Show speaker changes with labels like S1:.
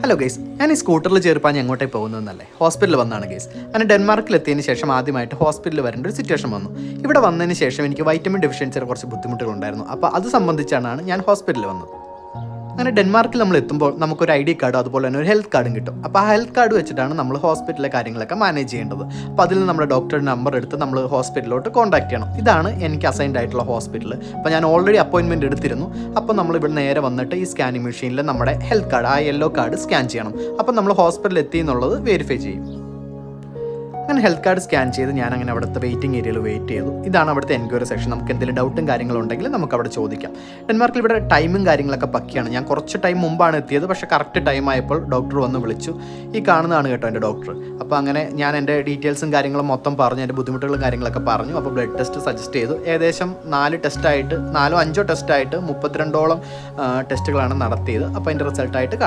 S1: Hello guys, ഞാൻ ഈ സ്കൂട്ടറിൽ ചേർപ്പാൻ എങ്ങോട്ടേ പോകുന്നതെന്നല്ലേ, ഹോസ്പിറ്റലിൽ വന്നാണ് ഗൈസ്. അങ്ങനെ ഡെൻമാർക്കിൽ എത്തിയതിന് ശേഷം ആദ്യമായിട്ട് ഹോസ്പിറ്റലിൽ വരേണ്ട ഒരു സിറ്റുവേഷൻ വന്നു. ഇവിടെ വന്നതിന് ശേഷം എനിക്ക് വൈറ്റമിൻ ഡെഫിഷ്യൻസിയുടെ കുറച്ച് ബുദ്ധിമുട്ടുകളുണ്ടായിരുന്നു. അപ്പോൾ അത് സംബന്ധിച്ചാണ് ഞാൻ ഹോസ്പിറ്റലിൽ വന്നത്. അങ്ങനെ ഡെൻമാർക്കിൽ നമ്മൾ എത്തുമ്പോൾ നമുക്കൊരു ID കാർഡും അതുപോലെ തന്നെ ഒരു ഹെൽത്ത് കാർഡും കിട്ടും. അപ്പോൾ ആ ഹെൽത്ത് കാർഡ് വെച്ചിട്ടാണ് നമ്മൾ ഹോസ്പിറ്റലിലെ കാര്യങ്ങളൊക്കെ മാനേജ് ചെയ്യേണ്ടത്. അപ്പോൾ അതിൽ നിന്ന് നമ്മുടെ ഡോക്ടറുടെ നമ്പർ എടുത്ത് നമ്മൾ ഹോസ്പിറ്റലിലോട്ട് കോൺടാക്ട് ചെയ്യണം. ഇതാണ് എനിക്ക് അസൈൻഡ് ആയിട്ടുള്ള ഹോസ്പിറ്റൽ. അപ്പോൾ ഞാൻ ഓൾറെഡി അപ്പോയിൻമെൻറ്റ് എടുത്തിരുന്നു. അപ്പോൾ നമ്മൾ ഇവിടെ നേരെ വന്നിട്ട് ഈ സ്കാനിങ് മെഷീനിൽ നമ്മുടെ ഹെൽത്ത് കാർഡ്, ആ യെല്ലോ കാർഡ് സ്കാൻ ചെയ്യണം. അപ്പോൾ നമ്മൾ ഹോസ്പിറ്റലിൽ എത്തി എന്നുള്ളത് വെരിഫൈ ചെയ്യും. അങ്ങനെ ഹെൽത്ത് കാർഡ് സ്കാൻ ചെയ്ത് ഞാൻ അങ്ങനെ അവിടുത്തെ വെയിറ്റിംഗ് ഏരിയയിൽ വെയിറ്റ് ചെയ്തു. ഇതാണ് അവിടുത്തെ എൻക്വയറി സെക്ഷൻ. നമുക്ക് എന്തെങ്കിലും ഡൗട്ടും കാര്യങ്ങളുണ്ടെങ്കിൽ നമുക്ക് അവിടെ ചോദിക്കാം. ഡെൻമാർക്കിൽ ഇവിടെ ടൈമും കാര്യങ്ങളൊക്കെ പക്കയാണ്. ഞാൻ കുറച്ച് ടൈം മുമ്പാണ് എത്തിയത്, പക്ഷേ കറക്റ്റ് ടൈം ആയപ്പോൾ ഡോക്ടർ വന്ന് വിളിച്ചു. ഈ കാണുന്നതാണ് കേട്ടോ എൻ്റെ ഡോക്ടർ. അപ്പോൾ അങ്ങനെ ഞാൻ എൻ്റെ ഡീറ്റെയിൽസും കാര്യങ്ങളും മൊത്തം പറഞ്ഞു, എൻ്റെ ബുദ്ധിമുട്ടുകളും കാര്യങ്ങളൊക്കെ പറഞ്ഞു. അപ്പോൾ ബ്ലഡ് ടെസ്റ്റ് സജസ്റ്റ് ചെയ്തു. ഏകദേശം 4 ടെസ്റ്റായിട്ട് 4-5 ടെസ്റ്റായിട്ട് 32ഓളം ടെസ്റ്റുകളാണ് നടത്തിയത്. അപ്പോൾ അതിൻ്റെ റിസൾട്ടായിട്ട് കാണാം.